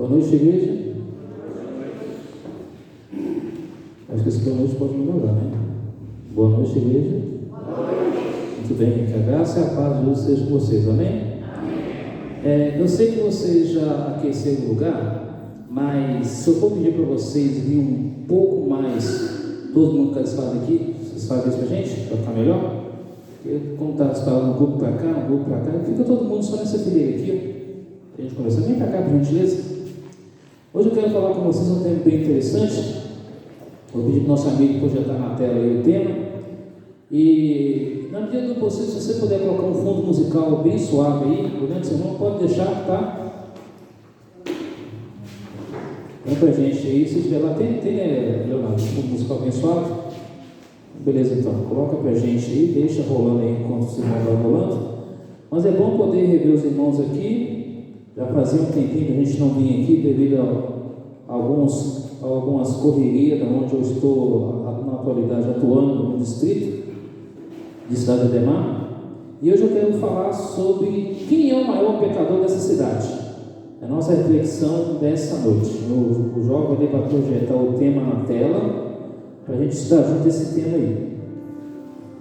Boa noite, igreja. Acho que esse boa noite pode melhorar, né? Boa noite, igreja. Muito bem, que a graça e a paz de Deus sejam com vocês, amém? Eu sei que vocês já aqueceram o lugar, mas se eu for pedir para vocês vir um pouco mais, todo mundo que está falando aqui, vocês fazem isso para a gente, para ficar melhor? Porque como está disparando um grupo para cá, um grupo para cá, fica todo mundo só nessa fileira aqui, ó. A gente conversa, vem para cá, por gentileza. Hoje eu quero falar com vocês um tema bem interessante. Vou pedir para o nosso amigo projetar na tela aí o tema. E na medida do possível, se você puder colocar um fundo musical bem suave aí, durante a semana, pode deixar, tá? Vem pra gente aí, se tiver lá, tem Leonardo, um fundo musical bem suave. Beleza, então, coloca pra gente aí, deixa rolando aí enquanto o irmão vai rolando. Mas é bom poder rever os irmãos aqui. Já fazia um tempinho que a gente não vinha aqui devido a algumas correrias da onde eu estou na atualidade atuando no distrito de Cidade Ademar. E hoje eu quero falar sobre quem é o maior pecador dessa cidade. É a nossa reflexão dessa noite. O jovem ali vai projetar o tema na tela para a gente estudar junto esse tema aí.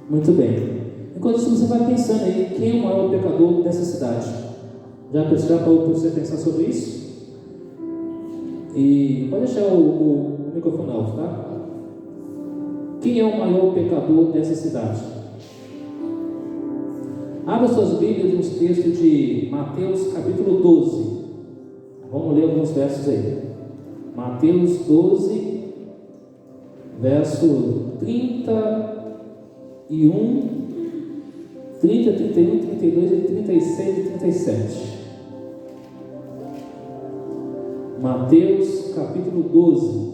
Muito bem. Enquanto isso você vai pensando aí, quem é o maior pecador dessa cidade? Já para você pensar sobre isso? E pode deixar o microfone alto, tá? Quem é o maior pecador dessa cidade? Abra suas Bíblias nos textos de Mateus capítulo 12. Vamos ler alguns versos aí. Mateus 12, verso 31, 30, 31, 32, 36 e 37. Mateus capítulo 12.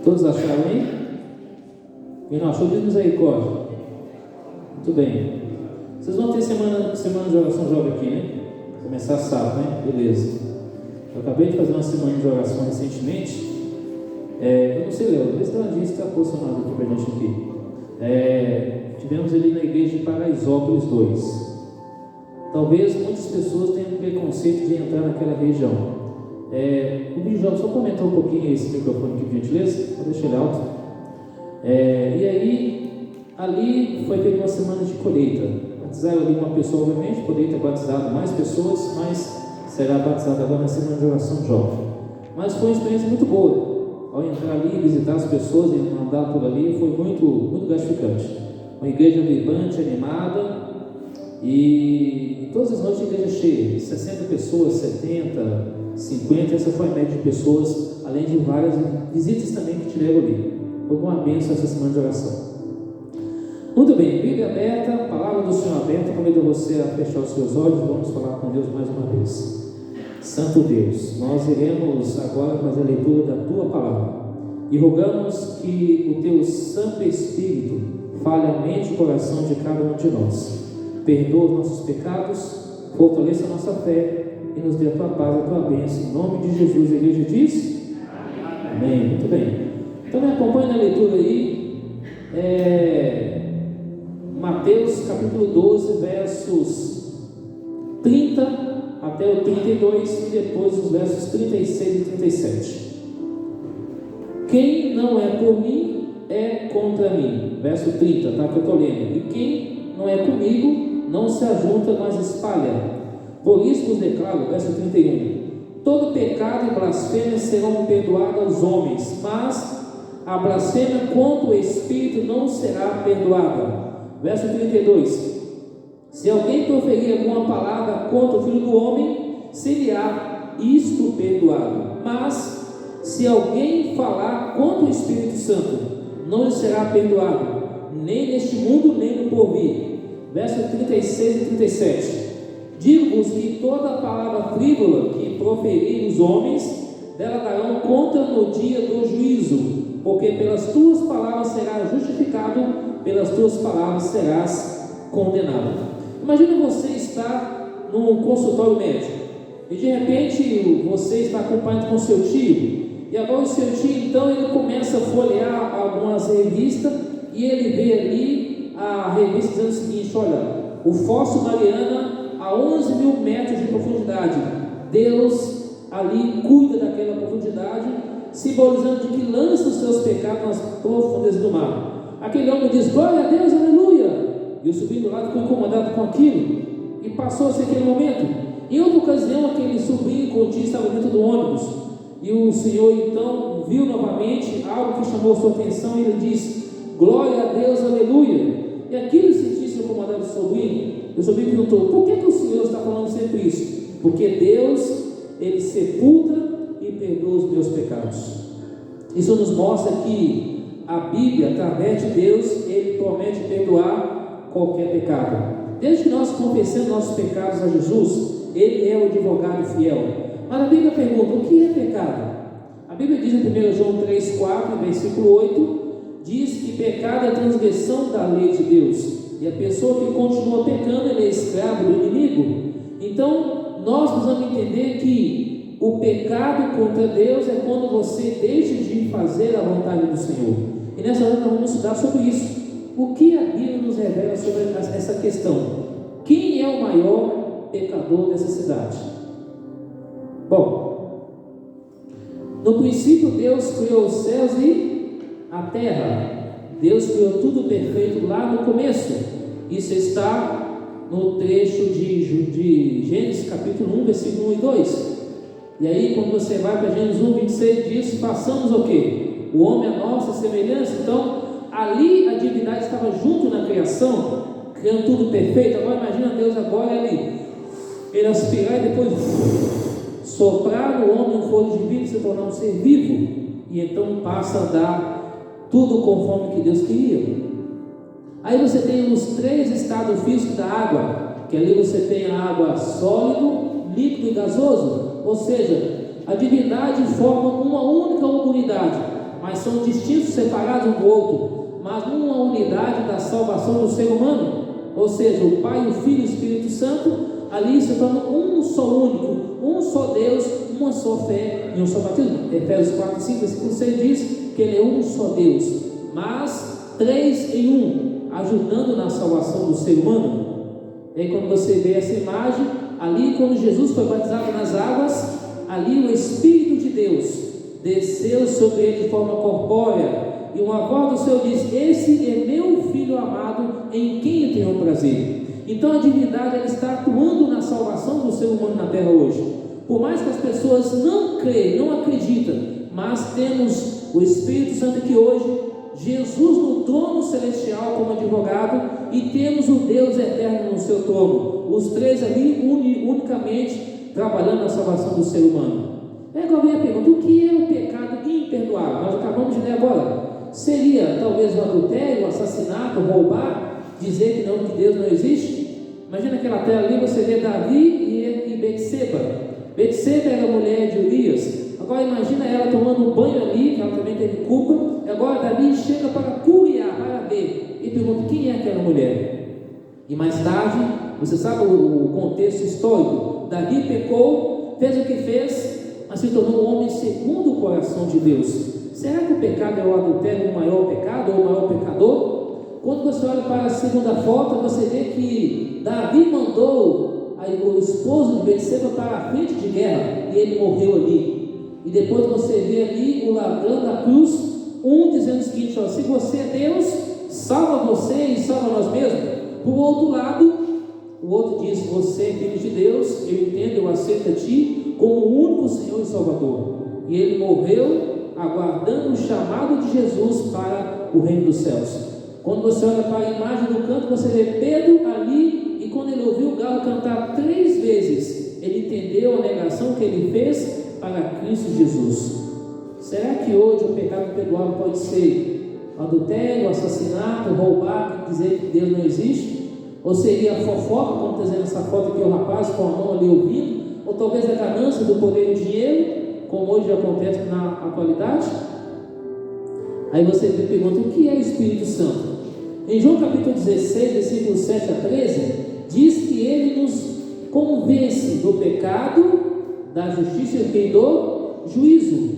Todos acharam aí? Quem não achou, diz misericórdia. Muito bem. Vocês vão ter semana de oração jovem aqui, né? Começar sábado, né? Beleza. Eu acabei de fazer uma semana de oração recentemente. Eu não sei, Léo, vê se ela disse que está posicionado aqui para a gente aqui. Tivemos ali na igreja de Paraisópolis 2. Talvez muitas pessoas tenham preconceito de entrar naquela região. O Bijão, só comentar um pouquinho esse microfone aqui, por gentileza, vou deixar ele alto. E aí, ali foi feita uma semana de colheita. Batizaram ali uma pessoa, obviamente, poderia ter batizado mais pessoas, mas será batizado agora na semana de oração jovem. Mas foi uma experiência muito boa. Ao entrar ali, visitar as pessoas e andar por ali, foi muito, muito gratificante. Uma igreja vibrante, animada. E todas as noites a igreja cheia, 60 pessoas, 70, 50, essa foi a média de pessoas, além de várias visitas também que tiveram ali. Foi uma bênção essa semana de oração. Muito bem, Bíblia aberta, palavra do Senhor aberta, convido você a fechar os seus olhos, vamos falar com Deus mais uma vez. Santo Deus, nós iremos agora fazer a leitura da Tua Palavra e rogamos que o Teu Santo Espírito fale a mente e o coração de cada um de nós. Perdoa os nossos pecados, fortaleça a nossa fé e nos dê a Tua paz, a Tua bênção. Em nome de Jesus, a igreja diz? Amém. Muito bem. Então me acompanhe na leitura aí. Mateus capítulo 12, versos 30 até o 32 e depois os versos 36 e 37. Quem não é por mim é contra mim. Verso 30, tá? Que eu estou lendo. E quem não é comigo não se ajunta, mas espalha. Por isso vos declaro, verso 31, todo pecado e blasfêmia serão perdoados aos homens, mas a blasfêmia contra o Espírito não será perdoada. Verso 32, se alguém proferir alguma palavra contra o Filho do Homem, se-lhe-á isto perdoado. Mas se alguém falar contra o Espírito Santo, não lhe será perdoado, nem neste mundo, nem no porvir. Verso 36 e 37, digo-vos que toda palavra frívola que proferirem os homens, dela darão conta no dia do juízo, porque pelas tuas palavras serás justificado, pelas tuas palavras serás condenado. Imagina você estar num consultório médico e de repente você está acompanhado com seu tio, e agora o seu tio então ele começa a folhear algumas revistas e ele vê ali a revista dizendo o seguinte: olha, o Fóssil Mariana a 11 mil metros de profundidade. Deus ali cuida daquela profundidade, simbolizando de que lança os seus pecados nas profundezas do mar. Aquele homem diz: glória a Deus, aleluia. E o sobrinho do lado ficou incomodado com aquilo, e passou-se aquele momento. Em outra ocasião, aquele sobrinho com o tio estava dentro do ônibus, e o Senhor então viu novamente algo que chamou sua atenção, e ele disse: glória a Deus, aleluia. E aquele sentiu-se incomodado do sobrinho. O sobrinho perguntou: por que o Senhor está falando sempre isso? Porque Deus, Ele sepulta e perdoa os meus pecados. Isso nos mostra que a Bíblia, através de Deus, Ele promete perdoar qualquer pecado. Desde que nós confessemos nossos pecados a Jesus, Ele é o advogado fiel. Mas a Bíblia pergunta: o que é pecado? A Bíblia diz em 1 João 3,4, versículo 8, diz que pecado é a transgressão da lei de Deus, e a pessoa que continua pecando, ele é escravo do inimigo. Então, nós precisamos entender que o pecado contra Deus é quando você deixa de fazer a vontade do Senhor. E nessa hora nós vamos estudar sobre isso. O que a Bíblia nos revela sobre essa questão? Quem é o maior pecador dessa cidade? Bom, no princípio Deus criou os céus e a terra. Deus criou tudo perfeito lá no começo. Isso está no trecho de Gênesis capítulo 1, versículo 1 e 2. E aí, quando você vai para Gênesis 1, 26, diz: façamos o quê? O homem à nossa semelhança. Então, ali a divindade estava junto na criação, criando tudo perfeito. Agora imagina Deus agora ele aspirar e depois soprar no homem um fôlego de vida e se tornar um ser vivo. E então passa a dar tudo conforme que Deus queria. Aí você tem os 3 estados físicos da água, que ali você tem a água sólido, líquido e gasoso. Ou seja, a divindade forma uma única unidade, mas são distintos, separados um do outro, mas uma unidade da salvação do ser humano. Ou seja, o Pai, o Filho e o Espírito Santo, ali se tornam um só único, um só Deus, uma só fé e um só batismo. Efésios 4, 5, versículo 6 diz que Ele é um só Deus, mas 3 em 1, ajudando na salvação do ser humano. E aí, quando você vê essa imagem, ali quando Jesus foi batizado nas águas, ali o Espírito de Deus desceu sobre ele de forma corpórea, e uma voz do Senhor diz: esse é meu Filho amado, em quem eu tenho prazer. Então a divindade ela está atuando na salvação do ser humano na terra hoje. Por mais que as pessoas não creem, não acreditam, mas temos o Espírito Santo aqui hoje, Jesus no trono celestial como advogado, e temos o Deus eterno no seu trono, os 3 ali unicamente trabalhando na salvação do ser humano. Agora vem a pergunta: o que é o pecado imperdoável? Nós acabamos de ler agora. Seria talvez o adultério, o assassinato, roubar, dizer que não, que Deus não existe? Imagina aquela tela ali, você vê Davi e Betseba. Betseba era a mulher de Urias. Agora imagina ela tomando banho ali, que ela também teve culpa. E agora Davi chega para curiar, para ver, e pergunta: quem é aquela mulher? E mais tarde, você sabe o contexto histórico, Davi pecou, fez o que fez, mas se tornou um homem segundo o coração de Deus. Será que o pecado é o adultério o maior pecado ou o maior pecador? Quando você olha para a segunda foto, você vê que Davi mandou o esposo de Betseba para a frente de guerra, e ele morreu ali. E depois você vê ali o ladrão da cruz, dizendo o seguinte: ó, se você é Deus, salva você e salva nós mesmos. Por outro lado, o outro diz: você é filho de Deus, eu entendo, eu aceito a ti como o único Senhor e Salvador. E ele morreu aguardando o chamado de Jesus para o reino dos céus. Quando você olha para a imagem do canto, você vê Pedro ali, e quando ele ouviu o galo cantar 3 vezes, ele entendeu a negação que ele fez para Cristo Jesus. Será que hoje o pecado imperdoável pode ser adultério, assassinato, roubar, dizer que Deus não existe? Ou seria a fofoca, como está dizendo essa foto aqui, o rapaz com a mão ali ouvindo? Ou talvez a ganância do poder e do dinheiro, como hoje acontece na atualidade? Aí você pergunta: o que é o Espírito Santo? Em João capítulo 16, versículos 7 a 13, diz que ele nos convence do pecado, da justiça e do juízo.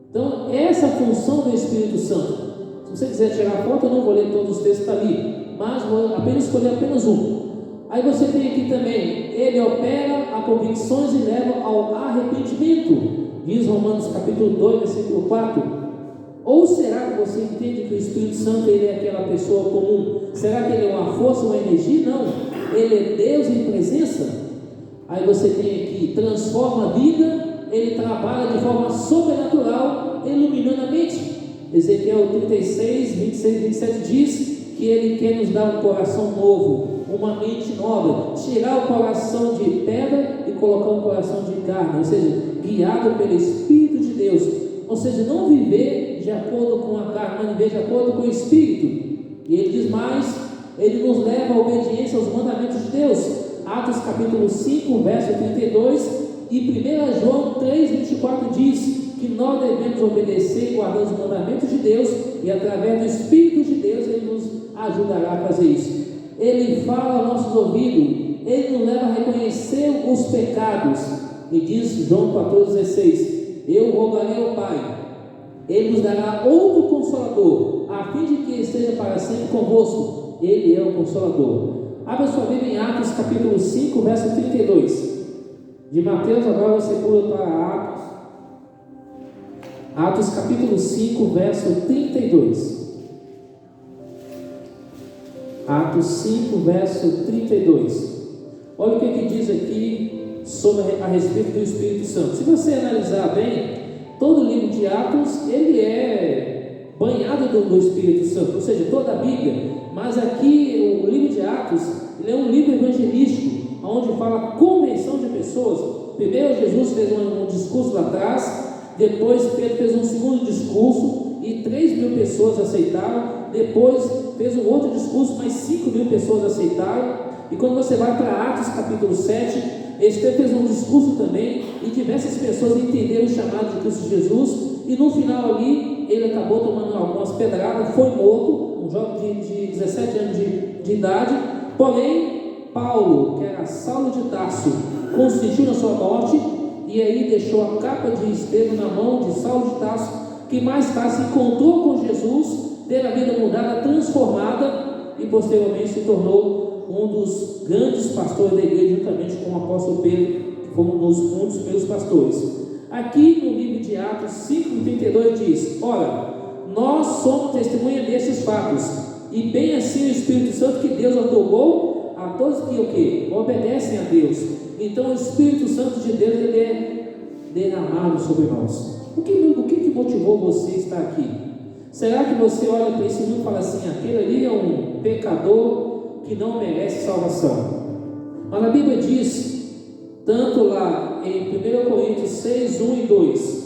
Então, essa é a função do Espírito Santo. Se você quiser tirar a foto, eu não vou ler todos os textos que estão ali, mas vou apenas escolher apenas um. Aí você tem aqui também, ele opera a convicções e leva ao arrependimento, diz Romanos capítulo 2, versículo 4. Ou será que você entende que o Espírito Santo ele é aquela pessoa comum? Será que ele é uma força, uma energia? Não, ele é Deus em presença. Aí você tem aqui, transforma a vida, ele trabalha de forma sobrenatural, iluminando a mente. Ezequiel 36, 26 e 27 diz que ele quer nos dar um coração novo, uma mente nova, tirar o coração de pedra e colocar um coração de carne, ou seja, guiado pelo Espírito de Deus, ou seja, não viver de acordo com a carne, mas viver de acordo com o Espírito. E ele diz mais, ele nos leva à obediência aos mandamentos de Deus. Atos capítulo 5, verso 32 e 1 João 3, 24 diz que nós devemos obedecer e guardar os mandamentos de Deus, e através do Espírito de Deus ele nos ajudará a fazer isso. Ele fala aos nossos ouvidos, ele nos leva a reconhecer os pecados, e diz João 14,16: eu rogarei ao Pai, ele nos dará outro Consolador, a fim de que esteja para sempre convosco. Ele é o Consolador. Abra sua Bíblia em Atos capítulo 5, verso 32. De Mateus agora você pula para Atos capítulo 5, verso 32. Atos 5, verso 32. Olha o que diz aqui sobre a respeito do Espírito Santo. Se você analisar bem, todo o livro de Atos, ele é banhado do Espírito Santo, ou seja, toda a Bíblia. Mas aqui, o livro de Atos, ele é um livro evangelístico, onde fala convenção de pessoas. Primeiro Jesus fez um discurso lá atrás, depois Pedro fez um segundo discurso, e 3.000 pessoas aceitaram. Depois fez um outro discurso, mais 5.000 pessoas aceitaram. E quando você vai para Atos capítulo 7, Estevão fez um discurso também, e diversas pessoas entenderam o chamado de Cristo Jesus, e no final ali, ele acabou tomando algumas pedradas, foi morto, um jovem de 17 anos de idade. Porém, Paulo, que era Saulo de Tarso, consentiu na sua morte, e aí deixou a capa de Estevão na mão de Saulo de Tarso, que mais tarde se encontrou com Jesus, teve a vida mudada, transformada, e posteriormente se tornou um dos grandes pastores da igreja, juntamente com o apóstolo Pedro, que foi um dos primeiros pastores. Aqui no livro de Atos 5:32 diz: ora, nós somos testemunha desses fatos, e bem assim o Espírito Santo que Deus otorgou a todos que o quê? Obedecem a Deus. Então o Espírito Santo de Deus, ele é derramado sobre nós. O que motivou você a estar aqui? Será que você olha para esse mundo e fala assim: aquele ali é um pecador que não merece salvação? Mas a Bíblia diz, tanto lá em 1 Coríntios 6, 1 e 2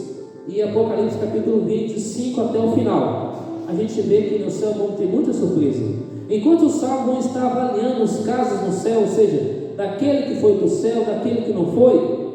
e Apocalipse capítulo 25 até o final, a gente vê que no céu vão ter muita surpresa. Enquanto os salvos vão estar avaliando os casos no céu, ou seja, daquele que foi para o céu, daquele que não foi,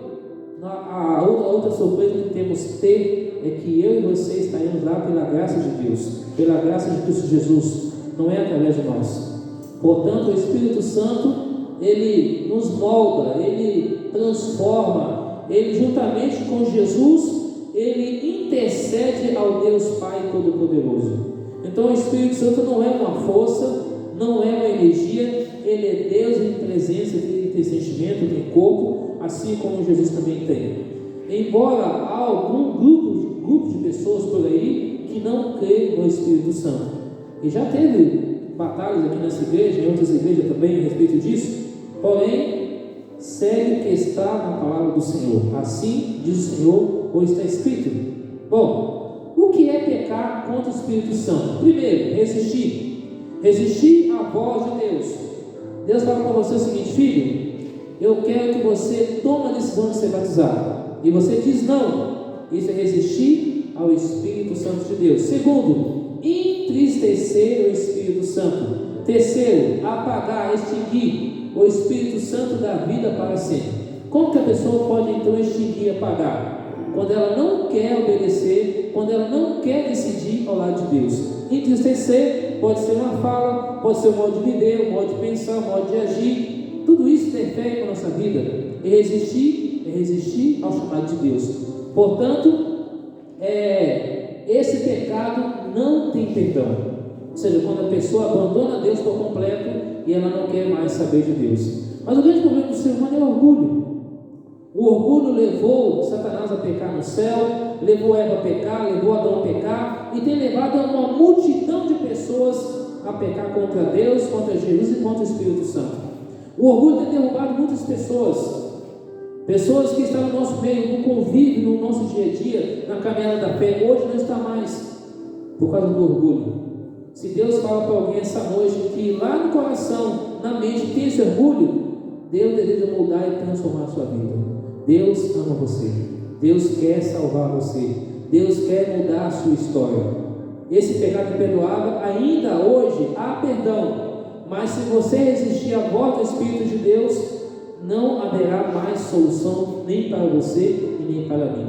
a outra surpresa que temos que ter é que eu e você estaremos lá pela graça de Deus, pela graça de Cristo Jesus, não é através de nós. Portanto, o Espírito Santo, ele nos molda, ele transforma, ele juntamente com Jesus, ele intercede ao Deus Pai Todo-Poderoso. Então o Espírito Santo não é uma força, não é uma energia, ele é Deus em presença, ele tem sentimento, tem corpo, assim como Jesus também tem. Embora há algum grupo de pessoas por aí que não crê no Espírito Santo, e já teve batalhas aqui nessa igreja, em outras igrejas também a respeito disso, porém, segue o que está na palavra do Senhor, assim diz o Senhor, ou está escrito. Bom, o que é pecar contra o Espírito Santo? Primeiro, resistir à voz de Deus. Deus fala para você o seguinte: filho, eu quero que você tome a decisão de ser batizado, e você diz não. Isso é resistir ao Espírito Santo de Deus. Segundo, entristecer o Espírito Santo. Terceiro, apagar, extinguir o Espírito Santo da vida para sempre. Como que a pessoa pode então extinguir e apagar? Quando ela não quer obedecer, quando ela não quer decidir ao lado de Deus. Entristecer pode ser uma fala, pode ser um modo de viver, um modo de pensar, um modo de agir. Tudo isso interfere com a nossa vida. E resistir ao chamado de Deus. Portanto, esse pecado não tem perdão. seja, quando a pessoa abandona Deus por completo e ela não quer mais saber de Deus. Mas o grande problema do ser humano é o orgulho. O orgulho levou Satanás a pecar no céu, levou Eva a pecar, levou Adão a pecar, e tem levado uma multidão de pessoas a pecar contra Deus, contra Jesus e contra o Espírito Santo. O orgulho tem derrubado muitas pessoas que estão no nosso meio, no convívio, no nosso dia a dia, na caminhada da fé. Hoje não está mais, por causa do orgulho. Se Deus fala para alguém essa noite que lá no coração, na mente, tem esse orgulho, Deus deseja mudar e transformar a sua vida. Deus ama você, Deus quer salvar você, Deus quer mudar a sua história. Esse pecado imperdoável, ainda hoje há perdão, mas se você resistir à voz do Espírito de Deus, não haverá mais solução nem para você e nem para mim.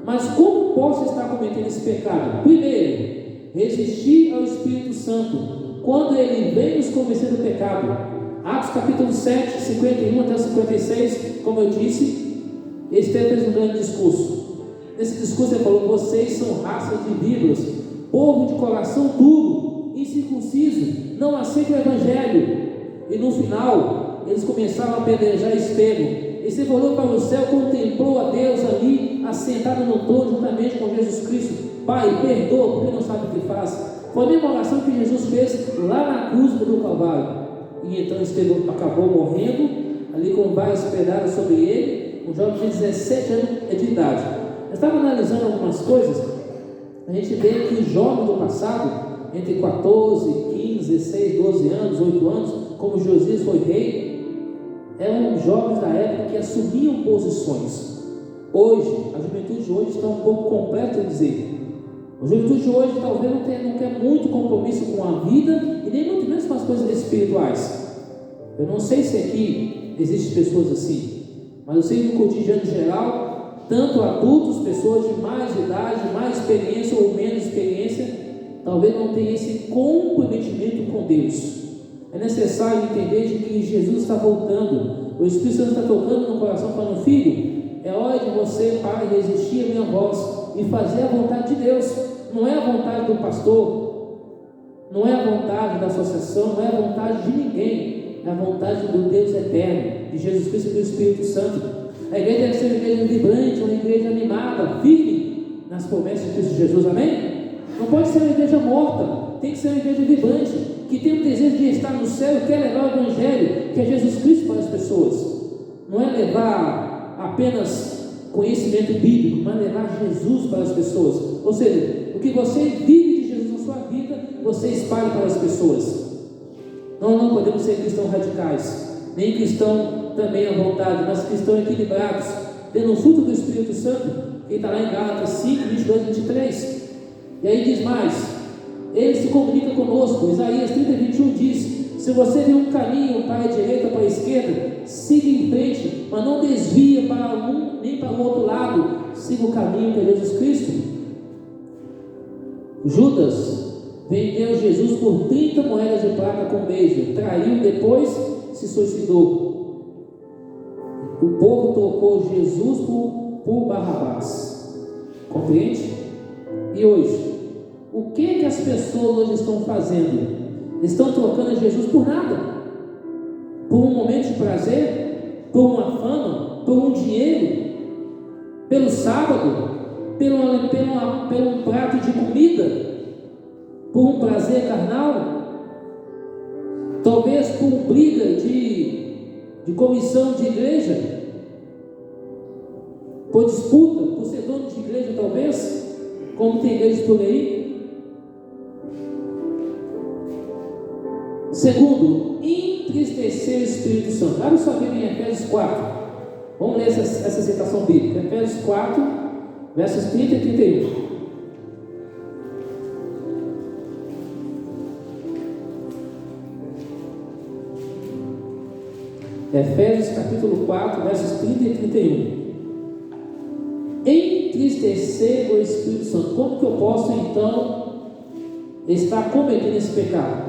Mas como posso estar cometendo esse pecado? Primeiro, resistir ao Espírito Santo quando ele vem nos convencer do pecado. Atos capítulo 7, 51 até 56, como eu disse, Estevão fez um grande discurso. Nesse discurso ele falou: vocês são raça de víboras, povo de coração duro, incircunciso, não aceita o Evangelho. E no final eles começaram a apedrejar Estevão. Estevão olhou para o céu, contemplou a Deus ali, assentado no trono juntamente com Jesus Cristo. Pai, perdoa, porque não sabe o que faz. Foi a mesma oração que Jesus fez lá na cruz do Calvário. E então Estevão acabou morrendo ali com vários pedaços sobre ele. Um jovem de 17 anos de idade. Eu estava analisando algumas coisas. A gente vê que os jovens do passado, entre 14, 15, 16, 12 anos, 8 anos, como Josias foi rei, eram jovens da época que assumiam posições. Hoje, a juventude de hoje está um pouco completa, dizer. A juventude de hoje talvez não quer muito compromisso com a vida e nem muito menos com as coisas espirituais. Eu não sei se aqui existem pessoas assim, mas eu sei que no cotidiano geral, tanto adultos, pessoas de mais idade, mais experiência ou menos experiência, talvez não tenham esse comprometimento com Deus. É necessário entender de que Jesus está voltando, o Espírito Santo está tocando no coração, falando: filho, é hora de você parar de resistir à minha voz e fazer a vontade de Deus. Não é a vontade do pastor, não é a vontade da associação, não é a vontade de ninguém. É a vontade do Deus eterno, de Jesus Cristo e do Espírito Santo. A igreja deve ser uma igreja vibrante, uma igreja animada, firme nas promessas de Cristo Jesus, amém? Não pode ser uma igreja morta, tem que ser uma igreja vibrante, que tem o desejo de estar no céu e quer levar o Evangelho, que é Jesus Cristo, para as pessoas. Não é levar apenas conhecimento bíblico, mas levar Jesus para as pessoas. Ou seja, o que você vive de Jesus na sua vida, você espalha para as pessoas. Nós não podemos ser cristãos radicais, nem cristãos também à vontade, mas cristãos equilibrados, tendo o fruto do Espírito Santo, que está lá em Gálatas 5, 22 e 23. E aí diz mais: ele se comunica conosco. Isaías 30, 21 diz: se você vê um caminho para a direita ou para a esquerda, siga em frente, mas não desvia para um nem para o outro lado, siga o caminho que é Jesus Cristo. Judas vendeu Jesus por 30 moedas de prata com beijo, traiu, depois se suicidou. O povo trocou Jesus por Barrabás. Compreende? E hoje, o que as pessoas hoje estão fazendo? Estão trocando Jesus por nada, por um momento de prazer, por uma fama, por um dinheiro, pelo sábado, pelo um prato de comida, por um prazer carnal, talvez por briga de comissão de igreja, por disputa, por ser dono de igreja, talvez, como tem igrejas por aí. Segundo, entristecer o Espírito Santo. Abre sua Bíblia em Efésios 4. Vamos ler essa citação bíblica. Efésios 4, versos 30 e 31. Efésios capítulo 4, versos 30 e 31. Entristecer o Espírito Santo. Como que eu posso então estar cometendo esse pecado?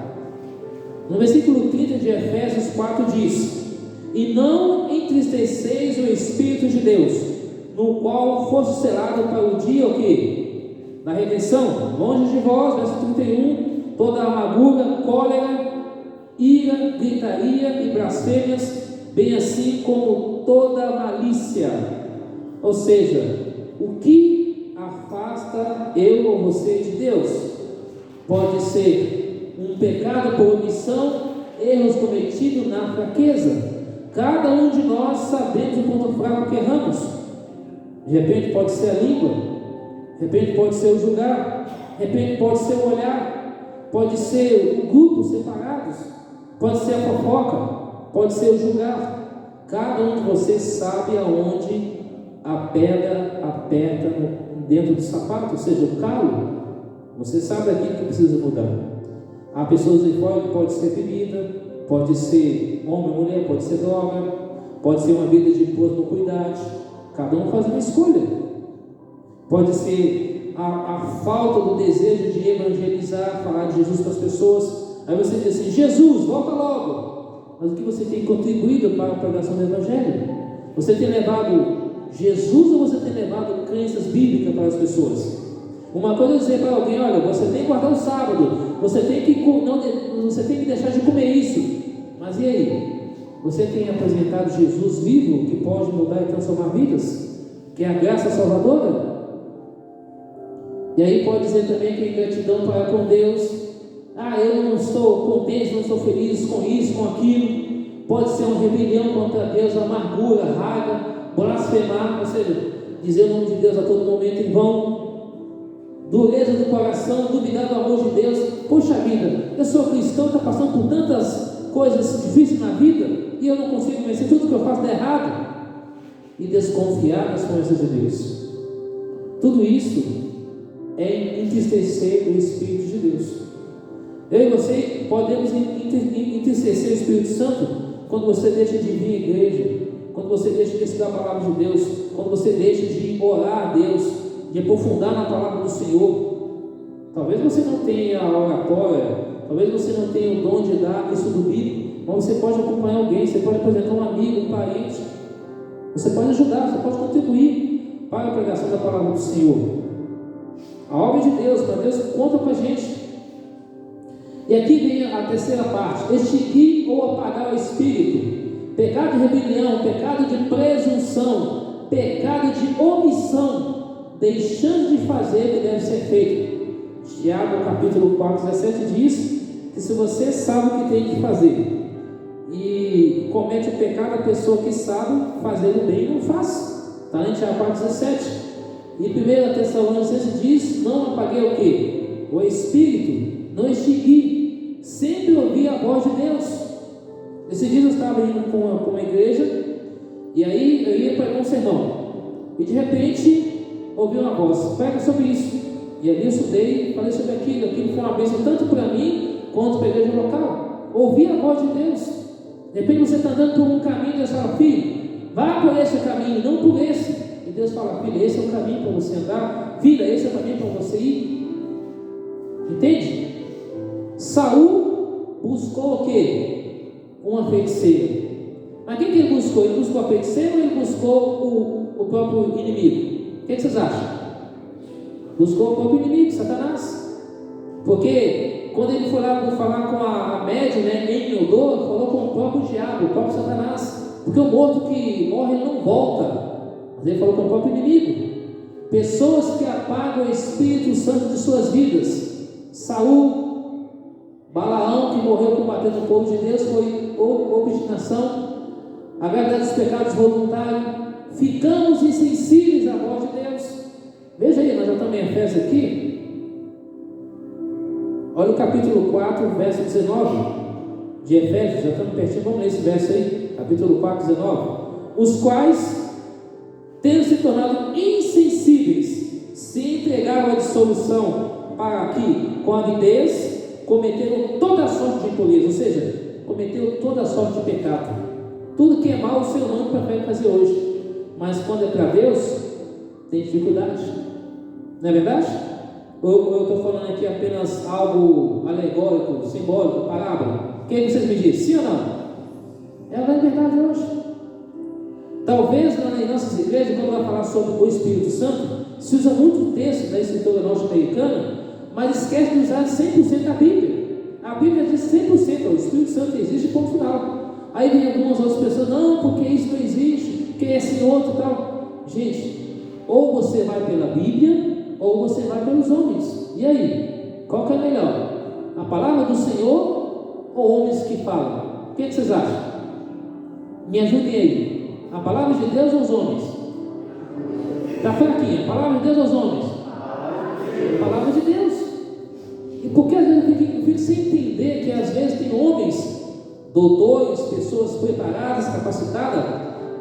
No versículo 30 de Efésios 4 diz: e não entristeceis o Espírito de Deus, no qual fosse selado para o dia o quê? Da redenção. Longe de vós, verso 31, toda amargura, cólera, ira, gritaria e blasfêmias, bem assim como toda malícia. Ou seja, o que afasta eu ou você de Deus? Pode ser um pecado por omissão, erros cometidos na fraqueza. Cada um de nós sabemos o ponto fraco que erramos. De repente pode ser a língua, de repente pode ser o julgar, de repente pode ser o olhar, pode ser o grupo separados, pode ser a fofoca, pode ser o julgar. Cada um de vocês sabe aonde a pedra aperta dentro do sapato, ou seja, o calo. Você sabe aquilo que precisa mudar. Há pessoas aí fora que pode ser bebida, pode ser homem ou mulher, pode ser droga, pode ser uma vida de promiscuidade. Cada um faz uma escolha. Pode ser a falta do desejo de evangelizar, falar de Jesus para as pessoas. Aí você diz assim: Jesus, volta logo. Mas o que você tem contribuído para a pregação do Evangelho? Você tem levado Jesus ou você tem levado crenças bíblicas para as pessoas? Uma coisa é dizer para alguém: olha, você tem que guardar o sábado, você tem que deixar de comer isso. Mas e aí? Você tem apresentado Jesus vivo, que pode mudar e transformar vidas? Que é a graça salvadora? E aí pode dizer também que é ingratidão para com Deus. Eu não estou contente, não estou feliz com isso, com aquilo. Pode ser uma rebelião contra Deus, amargura, raiva, blasfemar, ou seja, dizer o nome de Deus a todo momento em vão. Dureza do coração, duvidar do amor de Deus. Poxa vida, eu sou cristão, estou passando por tantas coisas difíceis na vida e eu não consigo vencer, tudo que eu faço dá errado. E desconfiar das promessas de Deus. Tudo isso é entristecer o Espírito de Deus. Eu e você podemos entristecer o Espírito Santo quando você deixa de vir à igreja, quando você deixa de estudar a palavra de Deus, quando você deixa de orar a Deus, de aprofundar na palavra do Senhor. Talvez você não tenha a oratória, talvez você não tenha o dom de dar estudo bíblico, mas você pode acompanhar alguém, você pode apresentar um amigo, um parente, você pode ajudar, você pode contribuir para a pregação da palavra do Senhor. A obra de Deus, para Deus conta com a gente. E aqui vem a terceira parte: extinguir ou apagar o espírito. Pecado de rebelião, pecado de presunção, pecado de omissão, deixando de fazer o que deve ser feito. Tiago capítulo 4, 17 diz que se você sabe o que tem que fazer e comete o pecado, a pessoa que sabe fazer o bem não faz. Está em Tiago 4, 17. E 1 Tessalonicenses diz: não apaguei o quê? O espírito, não extingui, sempre ouvi a voz de Deus. Esse dia eu estava indo com uma igreja, e aí eu ia pregar um sermão, e de repente ouvi uma voz: prega sobre isso. E ali eu estudei, falei sobre aquilo foi uma bênção tanto para mim quanto para a igreja local. Ouvi a voz de Deus. De repente você está andando por um caminho, Deus fala: filho, vá por esse caminho, não por esse. E Deus fala: filho, esse é o caminho para você andar, filha, esse é o caminho para você ir. Entende? Saul buscou o quê? Uma feiticeira. Mas quem que ele buscou? Ele buscou a feiticeira ou ele buscou o próprio inimigo? O que vocês acham? Buscou o próprio inimigo, Satanás. Porque quando ele foi lá falar com a médium, Enmeldor, falou com o próprio diabo, o próprio Satanás. Porque o morto que morre, ele não volta. Mas ele falou com o próprio inimigo. Pessoas que apagam o Espírito Santo de suas vidas. Saul, Balaão, que morreu combatendo o povo de Deus, foi obstinação, a gravidade dos pecados voluntários. Ficamos insensíveis à voz de Deus. Veja aí, nós já estamos em Efésios aqui. Olha o capítulo 4, verso 19 de Efésios, já estamos pertinho, vamos ler esse verso aí, capítulo 4, 19. Os quais, tendo se tornado insensíveis, se entregaram à dissolução, para que, com avidez, cometeram toda a sorte de impureza, ou seja, cometeram toda a sorte de pecado. Tudo que é mal, o ser humano prefere fazer hoje, mas quando é para Deus, tem dificuldade. Não é verdade? Ou eu estou falando aqui apenas algo alegórico, simbólico, parábola? O que vocês me dizem? Sim ou não? É a verdade hoje. Talvez nas nossas igrejas, quando vai falar sobre o Espírito Santo, se usa muito o texto da escritora norte-americana, mas esquece de usar 100% a Bíblia. A Bíblia diz 100%, o Espírito Santo existe, ponto final. Aí vem algumas outras pessoas, não, porque isso não existe, porque esse outro e tal. Gente, ou você vai pela Bíblia, ou você vai pelos homens. E aí? Qual que é melhor? A palavra do Senhor ou homens que falam? O que vocês acham? Me ajudem aí. A palavra de Deus ou os homens? Está fraquinha. A palavra de Deus ou os homens? A palavra de Deus. E por que às vezes eu fico sem entender que às vezes tem homens, doutores, pessoas preparadas, capacitadas,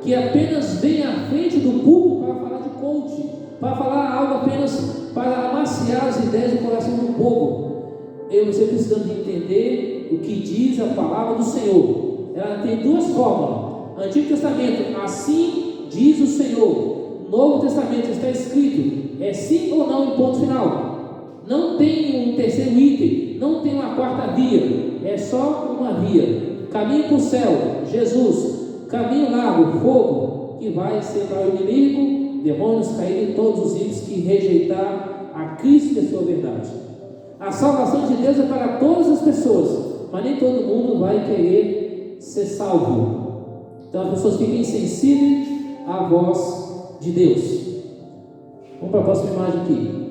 que apenas vêm à frente do público para falar de coaching, para falar algo apenas para amaciar as ideias do coração do povo. Eu e você precisamos de entender o que diz a palavra do Senhor. Ela tem duas formas. Antigo Testamento, assim diz o Senhor. Novo Testamento está escrito, é sim ou não em ponto final. Não tem um terceiro item, não tem uma quarta via, é só uma via. Caminho para o céu, Jesus. Caminho largo, fogo, que vai ser para o inimigo, demônios caírem, todos os ímpios que rejeitar a Cristo e a sua verdade. A salvação de Deus é para todas as pessoas, mas nem todo mundo vai querer ser salvo. Então as pessoas ficam insensíveis à voz de Deus. Vamos para a próxima imagem aqui.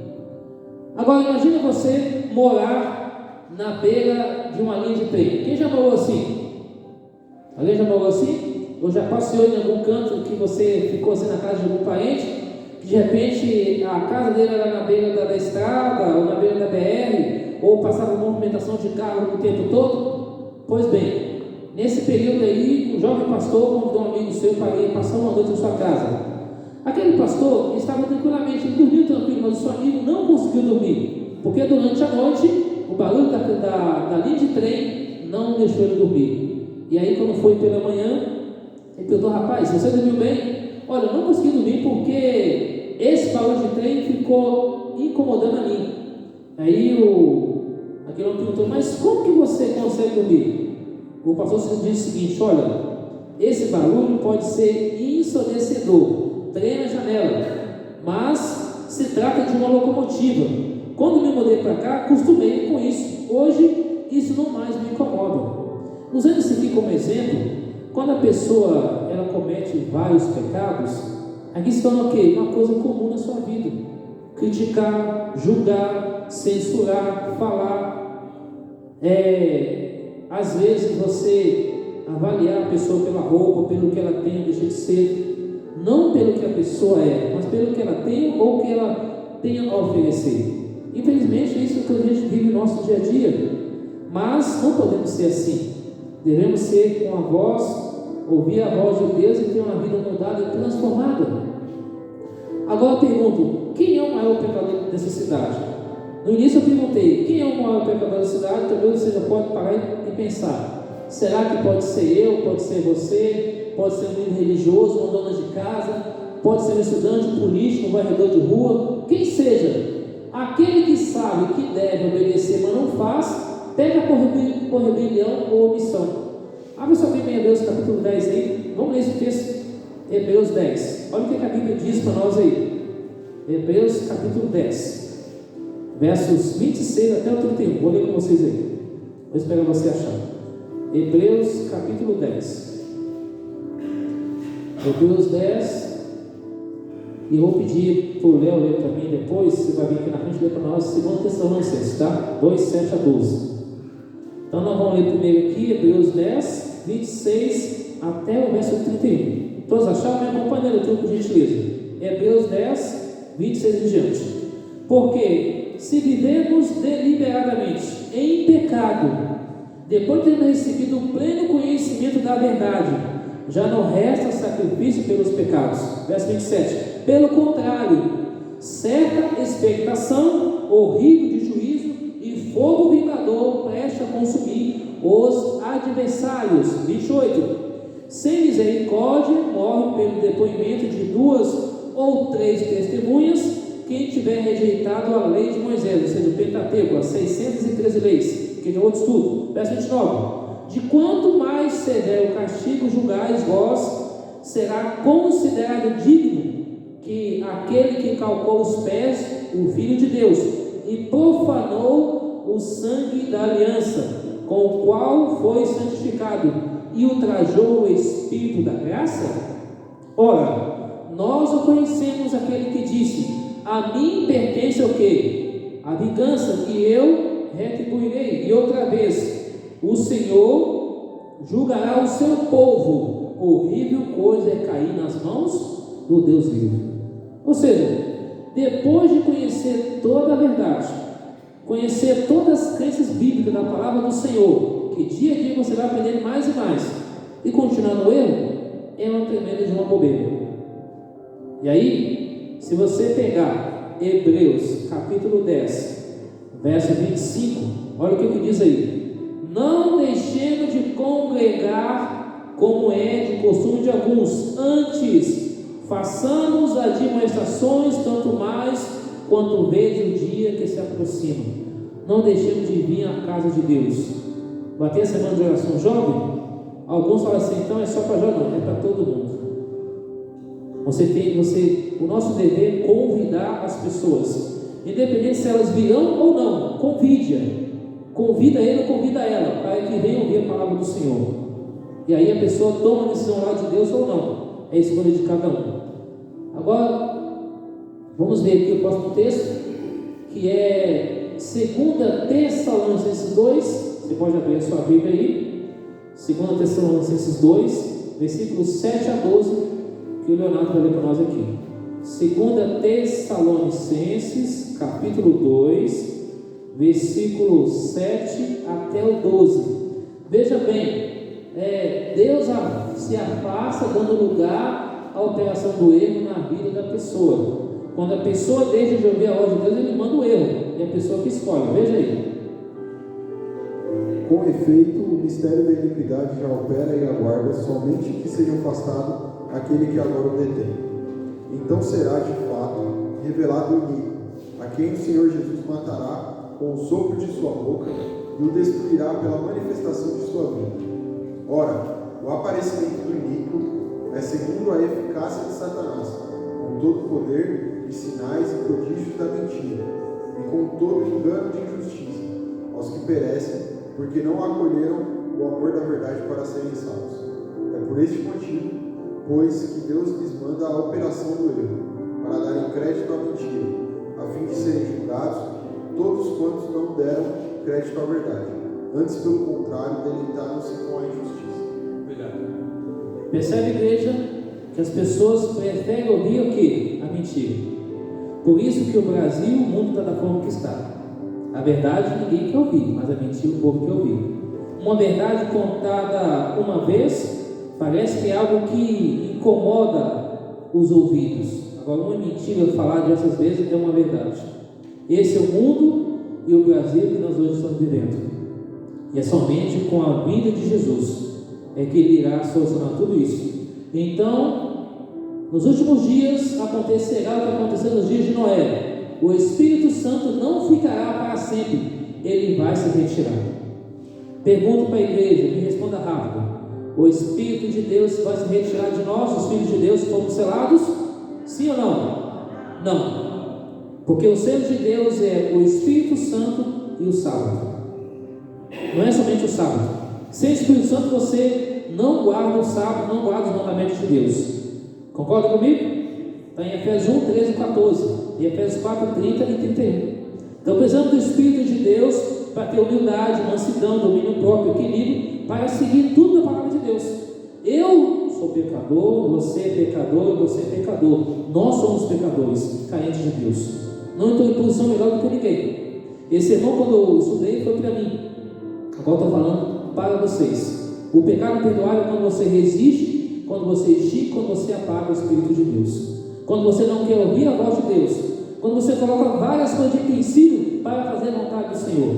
Agora imagine você morar na beira de uma linha de trem. Quem já morou assim? Alguém já morou assim? Ou já passeou em algum canto que você ficou assim na casa de algum parente? Que de repente a casa dele era na beira da estrada, ou na beira da BR, ou passava movimentação de carro o tempo todo? Pois bem, nesse período aí, um jovem pastor convidou um amigo seu para ir passar uma noite em sua casa. Aquele pastor estava tranquilamente, ele dormiu tranquilo, mas o seu amigo não conseguiu dormir, porque durante a noite, o barulho da linha de trem não deixou ele dormir. E aí, quando foi pela manhã, ele perguntou: rapaz, você dormiu bem? Olha, eu não consegui dormir porque esse barulho de trem ficou incomodando a mim. Aí aquele homem perguntou: mas como que você consegue dormir? O pastor disse o seguinte: olha, esse barulho pode ser ensurdecedor, treme a janela, mas se trata de uma locomotiva. Quando me mudei para cá, acostumei com isso. Hoje, isso não mais me incomoda. Usando isso aqui como exemplo, quando a pessoa ela comete vários pecados, aqui se torna o quê? Uma coisa comum na sua vida. Criticar, julgar, censurar, falar. Às vezes você avaliar a pessoa pela roupa, pelo que ela tem ou deixa de ser, não pelo que a pessoa é, mas pelo que ela tem ou que ela tem a oferecer. Infelizmente, isso é o que a gente vive no nosso dia a dia, mas não podemos ser assim. Devemos ser com a voz, ouvir a voz de Deus e ter uma vida mudada e transformada. Agora eu pergunto: quem é o maior pecador dessa cidade? No início eu perguntei: quem é o maior pecador da cidade? Talvez você já pode parar e pensar: será que pode ser eu, pode ser você, pode ser um líder religioso, uma dona de casa, pode ser um estudante, um político, um varredor de rua, quem seja, aquele que sabe que deve obedecer, mas não faz, pega por rebelião ou omissão. Abre sua Bíblia em Hebreus capítulo 10 aí, vamos ler esse texto, Hebreus 10, olha o que a Bíblia diz para nós aí. Hebreus capítulo 10, versos 26 até o 31, vou ler com vocês aí, vou esperar você achar. Hebreus capítulo 10, Hebreus 10, e vou pedir para o Léo ler para mim depois, você vai vir aqui na frente ler para nós 2 Tessalonicenses, tá? 2, 7 a 12. Então nós vamos ler primeiro aqui, Hebreus 10, 26 até o verso 31. Todos acharam? Me acompanha no YouTube, por gentileza. Hebreus 10, 26 em diante. Porque se vivemos deliberadamente em pecado, depois de termos recebido o pleno conhecimento da verdade, já não resta sacrifício pelos pecados. Verso 27. Pelo contrário, certa expectação horrível de juízo e fogo vingador presta a consumir os adversários. 28. Sem misericórdia morre pelo depoimento de 2 ou 3 testemunhas quem tiver rejeitado a lei de Moisés, ou seja, o Pentateuco, as 613 leis, que é outro estudo. Verso 29. De quanto mais severo castigo julgais vós, será considerado digno que aquele que calcou os pés, o Filho de Deus, e profanou o sangue da aliança, com o qual foi santificado, e ultrajou o Espírito da graça? Ora, nós o conhecemos, aquele que disse: a mim pertence o quê? A vingança, e eu retribuirei. E outra vez, o Senhor julgará o seu povo. Horrível coisa é cair nas mãos do Deus vivo. Ou seja, depois de conhecer toda a verdade, conhecer todas as crenças bíblicas da palavra do Senhor, que dia a dia você vai aprendendo mais e mais, e continuar no erro, é uma tremenda de uma bobeira. E aí, se você pegar Hebreus capítulo 10, verso 25, olha o que diz aí: não deixemos de congregar como é de costume de alguns, antes façamos admoestações, tanto mais quanto veja o dia que se aproxima. Não deixemos de vir à casa de Deus. Vai ter a semana de oração jovem? Alguns falam assim: então é só para jovem? Não, é para todo mundo. O nosso dever é convidar as pessoas, independente se elas virão ou não. Convida ele ou convida ela, para que venham ouvir a palavra do Senhor. E aí a pessoa toma a decisão lá de Deus ou não, é a escolha de cada um. Agora, vamos ver aqui o próximo texto, que é 2 Tessalonicenses 2, você pode abrir a sua Bíblia aí, 2 Tessalonicenses 2, versículos 7 a 12, que o Leonardo vai ler para nós aqui. 2 Tessalonicenses, capítulo 2, versículo 7 até o 12. Veja bem, Deus se afasta, dando lugar à operação do erro na vida da pessoa. Quando a pessoa deixa de ouvir a voz de Deus, ele manda o erro, e a pessoa que escolhe. Veja aí: com efeito, o mistério da iniquidade já opera e aguarda somente que seja afastado aquele que agora o detém. Então será de fato revelado o iníquo, a quem o Senhor Jesus matará com o sopro de sua boca e o destruirá pela manifestação de sua vida. Ora, o aparecimento do iníquo é segundo a eficácia de Satanás, com todo o poder e sinais e prodígios da mentira, e com todo engano de injustiça, aos que perecem, porque não acolheram o amor da verdade para serem salvos. É por este motivo, pois, que Deus lhes manda a operação do erro, para darem crédito à mentira, a fim de serem julgados todos quantos não deram crédito à verdade. Antes, pelo contrário, deleitaram-se com a injustiça. Obrigado. Percebe, igreja, que as pessoas preferem ouvir o quê? A mentira. Por isso que o Brasil, o mundo está da forma que está. A verdade ninguém quer ouvir, mas a mentira o povo quer ouvir. Uma verdade contada uma vez parece que é algo que incomoda os ouvidos. Agora, uma mentira falada diversas vezes é uma verdade. Esse é o mundo e o Brasil que nós hoje estamos vivendo. E é somente com a vinda de Jesus é que Ele irá solucionar tudo isso. Então, nos últimos dias acontecerá o que aconteceu nos dias de Noé. O Espírito Santo não ficará para sempre, ele vai se retirar. Pergunto para a igreja, me responda rápido: o Espírito de Deus vai se retirar de nós, os filhos de Deus fomos selados? Sim ou não? Não. Porque o selo de Deus é o Espírito Santo e o sábado. Não é somente o sábado. Sem o Espírito Santo você não guarda o sábado, não guarda os mandamentos de Deus. Concorda comigo? Está em Efésios 1, 13 e 14. E Efésios 4, 30 e 31. Então precisamos do Espírito de Deus para ter humildade, mansidão, domínio próprio, equilíbrio, para seguir tudo da palavra de Deus. Eu sou pecador, você é pecador, você é pecador. Nós somos pecadores, carentes de Deus. Não estou em posição melhor do que ninguém. Esse irmão, quando eu estudei, foi para mim. Agora estou falando para vocês. O pecado perdoável é quando você resiste, quando você estica, quando você apaga o Espírito de Deus. Quando você não quer ouvir a voz de Deus. Quando você coloca várias coisas de princípio para fazer a vontade do Senhor.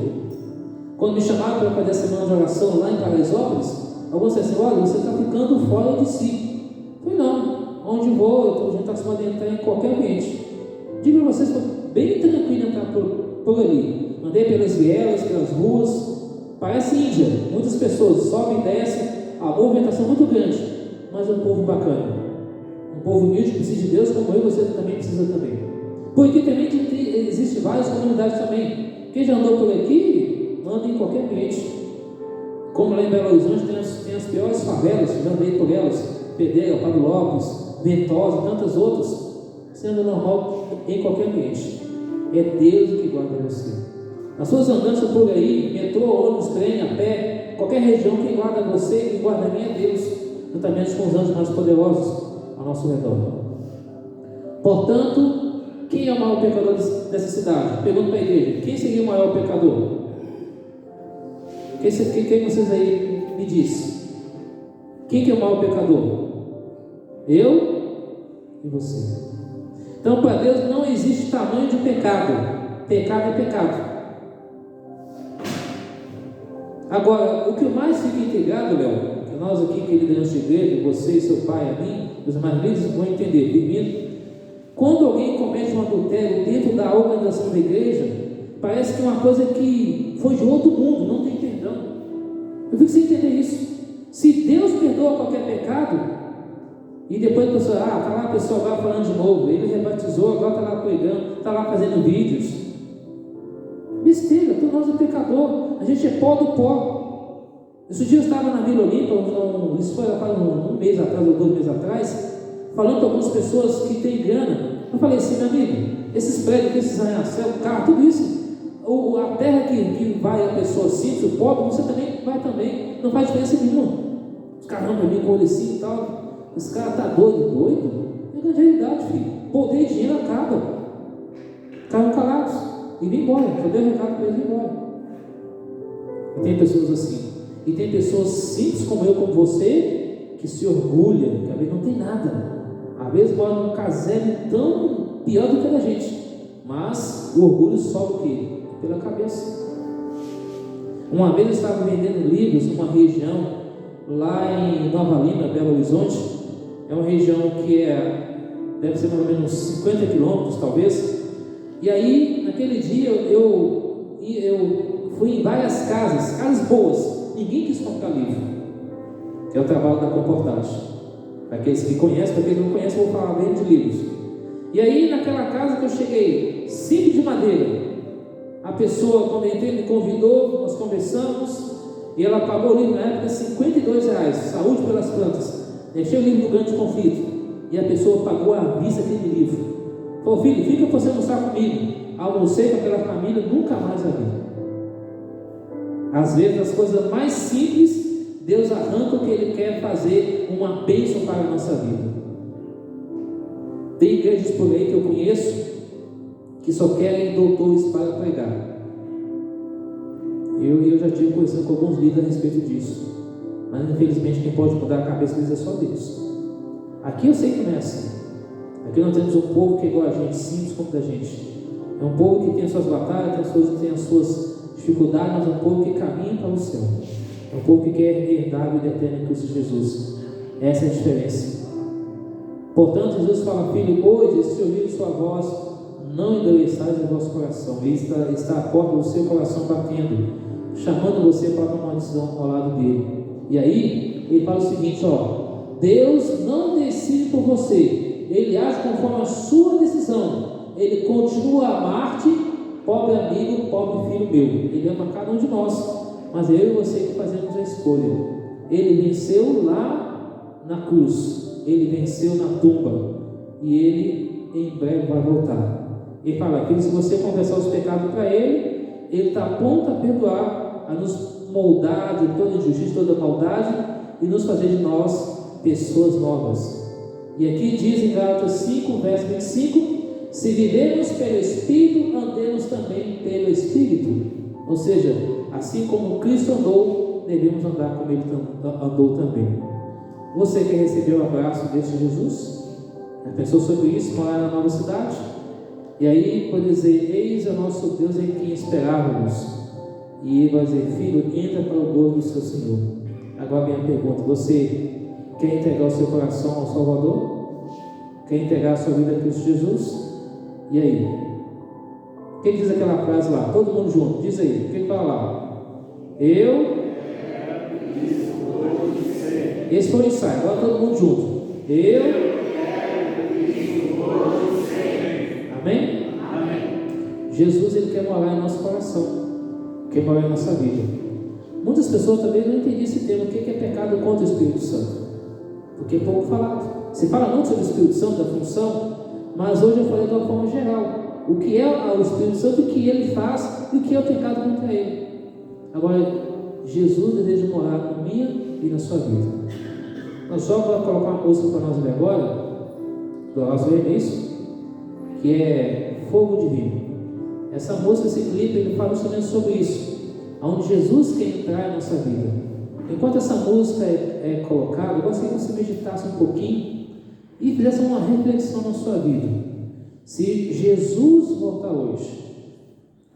Quando me chamaram para fazer a semana de oração lá em Paraisópolis, alguns disseram assim: olha, você está ficando fora de si. Eu falei: não, onde vou, a gente está se podendo entrar em qualquer ambiente. Digo para vocês, foi bem tranquilo entrar por ali. Andei pelas vielas, pelas ruas, parece Índia, muitas pessoas sobem e descem, a movimentação muito grande, mas um povo bacana, um povo humilde que precisa de Deus, como eu e você também precisa também. Porque também existe várias comunidades também. Quem já andou por aqui, anda em qualquer ambiente. Como lá em Belo Horizonte tem as piores favelas, já andei por elas, Pedreira, Padre Lopes, Ventosa e tantas outras. Você anda normal em qualquer ambiente. É Deus que guarda você. Nas suas andanças por aí, metrô, ônibus, trem, a pé, qualquer região, quem guarda você e guarda a mim é Deus, juntamente com os anjos mais poderosos ao nosso redor. Portanto, quem é o maior pecador dessa cidade? Pergunto para a igreja: quem seria o maior pecador? Quem vocês aí me dizem? Quem que é o maior pecador? Eu e você. Então, para Deus não existe tamanho de pecado. Pecado é pecado. Agora, o que mais fica integrado, Léo, que nós aqui que lideramos de igreja, você e seu pai, a mim, os mais livres vão entender, firmino. Quando alguém comete um adultério dentro da organização da igreja, parece que é uma coisa que foi de outro mundo, não tem perdão. Eu fico sem entender isso. Se Deus perdoa qualquer pecado, e depois a pessoa, está lá a pessoa agora falando de novo, ele rebatizou, agora está lá pregando, está lá fazendo vídeos. Besteira, todos nós é pecador, a gente é pó do pó. Esse dia eu estava na Vila Olímpia, isso foi um mês atrás ou 2 meses atrás, falando com algumas pessoas que têm grana. Eu falei assim: meu amigo, esses prédios, esses arranha-céu, carro, tudo isso, a terra que vai a pessoa simples, o pobre, você também vai também, não faz diferença nenhuma. Os caras vão vir com olho assim e tal. Esse cara está doido? É grande realidade, filho. Poder e dinheiro acaba. Ficaram calados e vim embora. Eu dei um recado para eles ir embora. E tem pessoas assim. E tem pessoas simples como eu, como você, que se orgulham, que às vezes não tem nada. Às vezes mora num casebre tão pior do que a da gente. Mas o orgulho sobe o quê? Pela cabeça. Uma vez eu estava vendendo livros numa região lá em Nova Lima, Belo Horizonte. É uma região que deve ser mais ou menos 50 quilômetros, talvez. E aí, naquele dia, eu fui em várias casas boas. Ninguém quis comprar livro, que é o trabalho da comportagem. Para aqueles que conhecem, para aqueles que não conhecem, eu vou falar bem de livros. E aí, naquela casa que eu cheguei, 5 de madeira, a pessoa, quando eu entrei, me convidou, nós conversamos, e ela pagou o livro na época R$52, Saúde pelas Plantas. Deixei o livro do Grande Conflito, e a pessoa pagou à vista aquele livro. Falou: filho, fica para você almoçar comigo. Almocei com aquela família, nunca mais a vi. Às vezes, as coisas mais simples, Deus arranca o que Ele quer fazer uma bênção para a nossa vida. Tem igrejas por aí que eu conheço que só querem doutores para pregar. Eu já tive conversando com alguns líderes a respeito disso. Mas infelizmente quem pode mudar a cabeça deles é só Deus. Aqui eu sei que não é assim. Aqui nós temos um povo que é igual a gente, simples como da gente. É um povo que tem as suas batalhas, tem as suas dificuldades, mas é um povo que caminha para o céu. É um povo que quer herdar a vida eterna em Cristo Jesus. Essa é a diferença. Portanto, Jesus fala: filho, hoje, se ouvir sua voz, não endureçais o vosso coração. Ele está à porta do seu coração batendo, chamando você para tomar uma decisão ao lado dele. E aí, ele fala o seguinte: Deus não decide por você, Ele age conforme a sua decisão. Ele continua a amar-te, pobre amigo, pobre filho meu. Ele ama cada um de nós, mas é eu e você que fazemos a escolha. Ele venceu lá na cruz, Ele venceu na tumba, e Ele em breve vai voltar. Ele fala: filho, se você confessar os pecados para Ele, Ele está pronto a perdoar, a nos moldar de toda injustiça, toda maldade, e nos fazer de nós pessoas novas. E aqui diz em Gálatas 5, verso 25: se vivemos pelo Espírito, andemos também pelo Espírito. Ou seja, assim como Cristo andou, devemos andar como Ele andou também. Você quer receber o abraço desse Jesus? Já pensou sobre isso? Morar na nova cidade? E aí pode dizer: eis o nosso Deus em quem esperávamos. E Ele vai dizer: filho, entra para o gozo do seu Senhor. Agora minha pergunta: você quer entregar o seu coração ao Salvador? Quer entregar a sua vida a Cristo Jesus? E aí? Quem diz aquela frase lá? Todo mundo junto, diz aí. O que fala lá? Esse foi o ensaio, agora todo mundo junto. Amém? Jesus, ele quer morar em nosso coração, quer morar em nossa vida. Muitas pessoas também não entendem esse termo, o que é pecado contra o Espírito Santo, porque é pouco falado. Se fala muito sobre o Espírito Santo, da função, mas hoje eu falei de uma forma geral, o que é o Espírito Santo, o que ele faz e o que é o pecado contra ele. Agora, Jesus deseja morar na minha e na sua vida. Nós só vamos colocar uma música para nós ler agora, do nosso início, que é Fogo Divino. Essa música, esse clipe, ele fala justamente sobre isso, onde Jesus quer entrar em nossa vida. Enquanto essa música é colocada, eu gostaria que você meditasse um pouquinho e fizesse uma reflexão na sua vida. Se Jesus voltar hoje,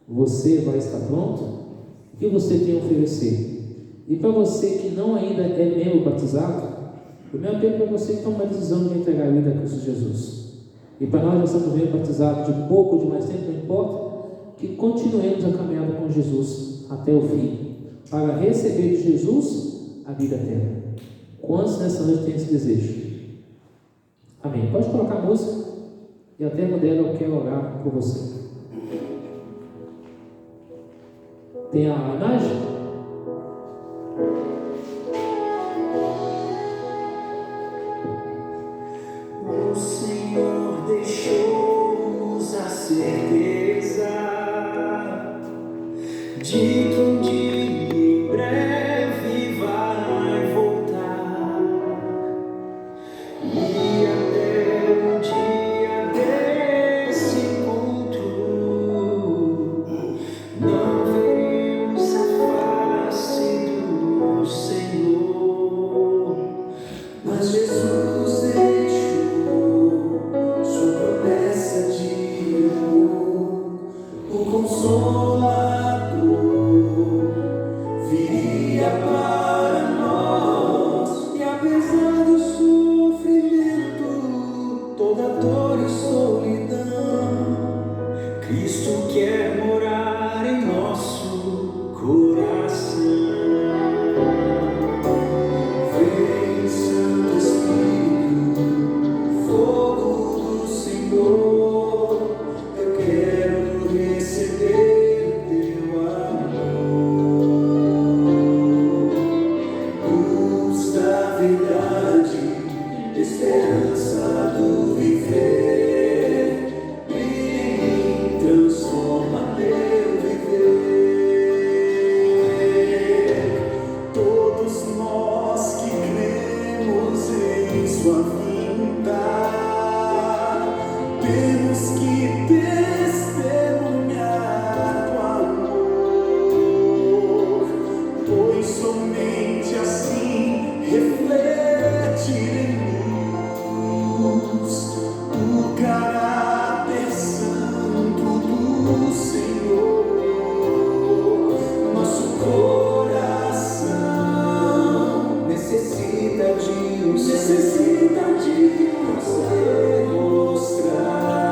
você vai estar pronto? O que você tem a oferecer? E para você que não ainda é membro batizado, o meu apelo para você que toma uma decisão de entregar a vida a Cristo Jesus. E para nós, já estamos membros batizados de pouco ou de mais tempo, não importa, que continuemos a caminhada com Jesus até o fim, para receber de Jesus a vida eterna. Quantos nessa noite têm esse desejo? Amém. Pode colocar a música e até no dela eu quero orar por você. Tem a imagem? O Senhor deixou-nos a certeza de que um dia em breve vai voltar, e até o dia desse encontro não veremos a face do Senhor, mas Jesus deixou sua promessa de amor, o Consolador viria para nós, e apesar do sofrimento, toda dor e solidão, Cristo quer morar em nosso coração. Vem, Santo Espírito, fogo do Senhor, eu quero receber teu amor, luz da verdade, esperança do viver, brilha em mim, transforma meu viver. Todos nós que cremos em sua vinda, temos que testemunhar do amor, pois somente assim refletiremos o caráter santo do Senhor. Nosso coração necessita de um ser mostrar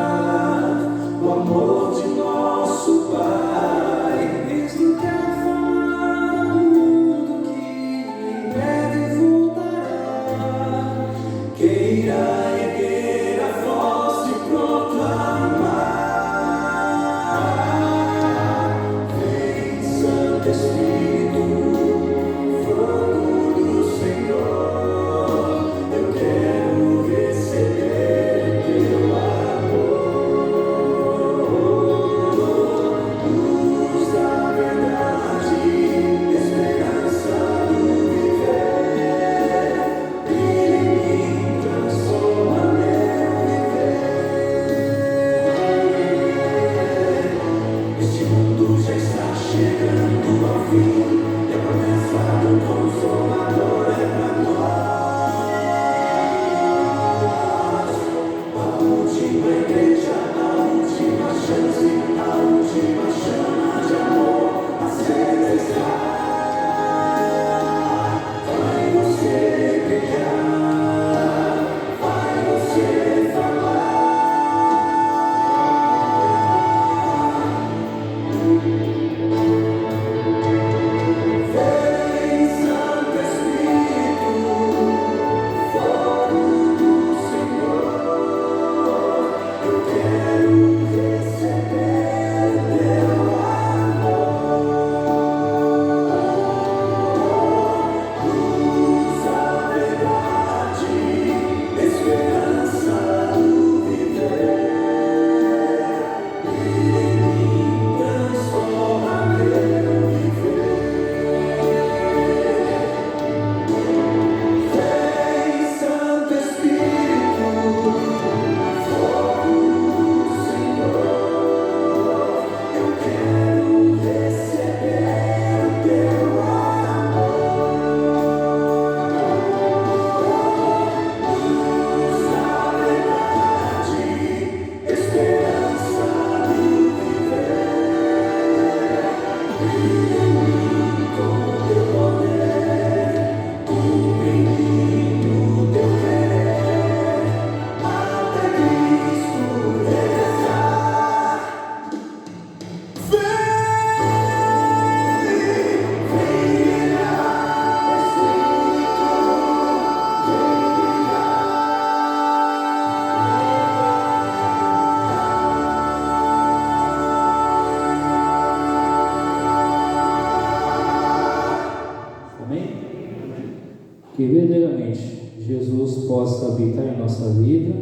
habitar em nossa vida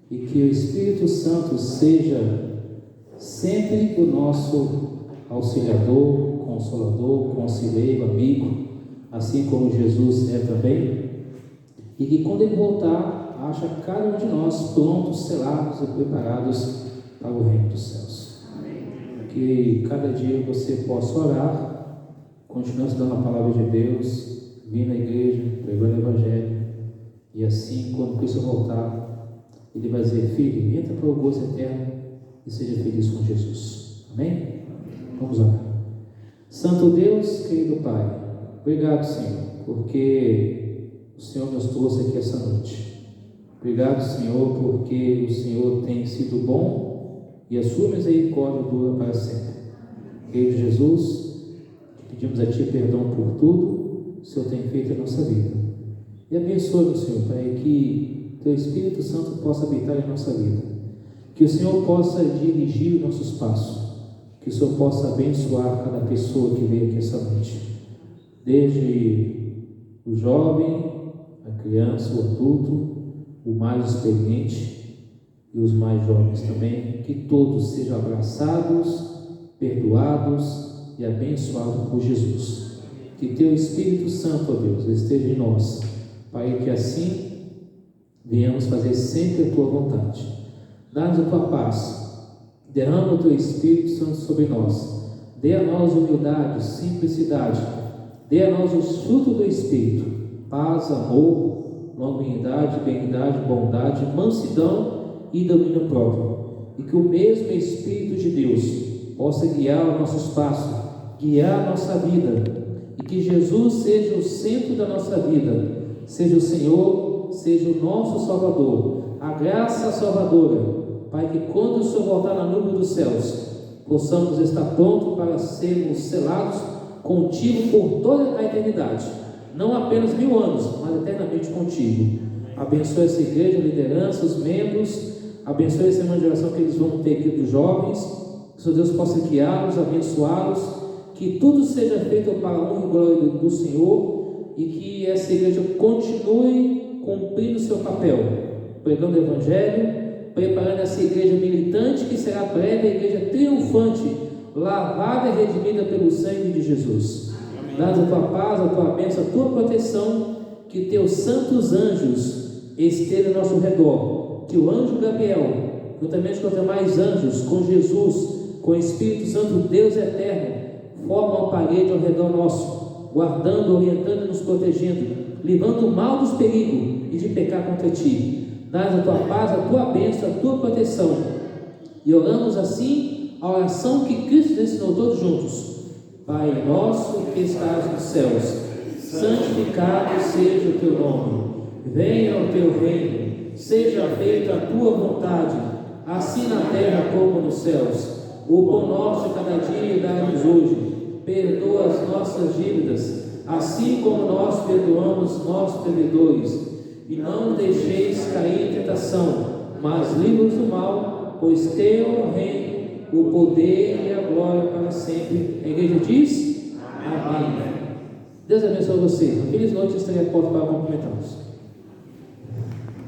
e que o Espírito Santo seja sempre o nosso auxiliador, consolador, conselheiro, amigo, assim como Jesus é também, e que quando Ele voltar, acha cada um de nós prontos, selados e preparados para o reino dos céus. Que cada dia você possa orar, continuando estudando a palavra de Deus, vir na igreja, pregando o Evangelho, e assim, quando Cristo voltar, Ele vai dizer: filho, entra para o gozo eterno e seja feliz com Jesus. Amém? Vamos orar. Santo Deus, querido Pai, obrigado, Senhor, porque o Senhor nos trouxe aqui essa noite. Obrigado, Senhor, porque o Senhor tem sido bom e a sua misericórdia dura para sempre. Querido Jesus, pedimos a Ti perdão por tudo que o Senhor tem feito em nossa vida. E abençoa-nos, Senhor, Pai, que Teu Espírito Santo possa habitar em nossa vida. Que o Senhor possa dirigir os nossos passos. Que o Senhor possa abençoar cada pessoa que veio aqui essa noite. Desde o jovem, a criança, o adulto, o mais experiente e os mais jovens também, que todos sejam abraçados, perdoados e abençoados por Jesus. Que Teu Espírito Santo, ó Deus, esteja em nós, Pai, que assim venhamos fazer sempre a Tua vontade. Dá-nos a Tua paz, derrama o Teu Espírito Santo sobre nós, dê a nós humildade, simplicidade, dê a nós os frutos do Espírito: paz, amor, longanimidade, benignidade, bondade, mansidão e domínio próprio. E que o mesmo Espírito de Deus possa guiar os nossos passos, guiar a nossa vida, e que Jesus seja o centro da nossa vida, seja o Senhor, seja o nosso Salvador, a graça salvadora. Pai, que quando o Senhor voltar na nuvem dos céus, possamos estar prontos para sermos selados contigo por toda a eternidade. Não apenas 1000 anos, mas eternamente contigo. Abençoe essa igreja, a liderança, os membros. Abençoe essa semana de oração que eles vão ter aqui dos jovens. Que o Senhor Deus possa guiá-los, abençoá-los. Que tudo seja feito para a honra e glória do Senhor. E que essa igreja continue cumprindo o seu papel, pregando o Evangelho, preparando essa igreja militante que será breve, a igreja triunfante, lavada e redimida pelo sangue de Jesus. Dá-nos a Tua paz, a Tua bênção, a Tua proteção, que Teus santos anjos estejam ao nosso redor, que o anjo Gabriel, juntamente com os demais anjos, com Jesus, com o Espírito Santo, Deus eterno, formam uma parede ao redor nosso, guardando, orientando e nos protegendo, livrando o mal dos perigos e de pecar contra Ti. Dá-nos a Tua paz, a Tua bênção, a Tua proteção, e oramos assim a oração que Cristo nos ensinou todos juntos. Pai nosso que estás nos céus, santificado seja o Teu nome, venha o Teu reino, seja feita a Tua vontade, assim na terra como nos céus. O pão nosso de cada dia dá-nos hoje, perdoa as nossas dívidas, assim como nós perdoamos nossos devedores, e não deixeis cair em tentação, mas livra-nos do mal, pois Teu é o reino, o poder e a glória para sempre. A igreja diz: amém. Deus abençoe vocês. Uma feliz noite, estarei à porta para cumprimentá-los.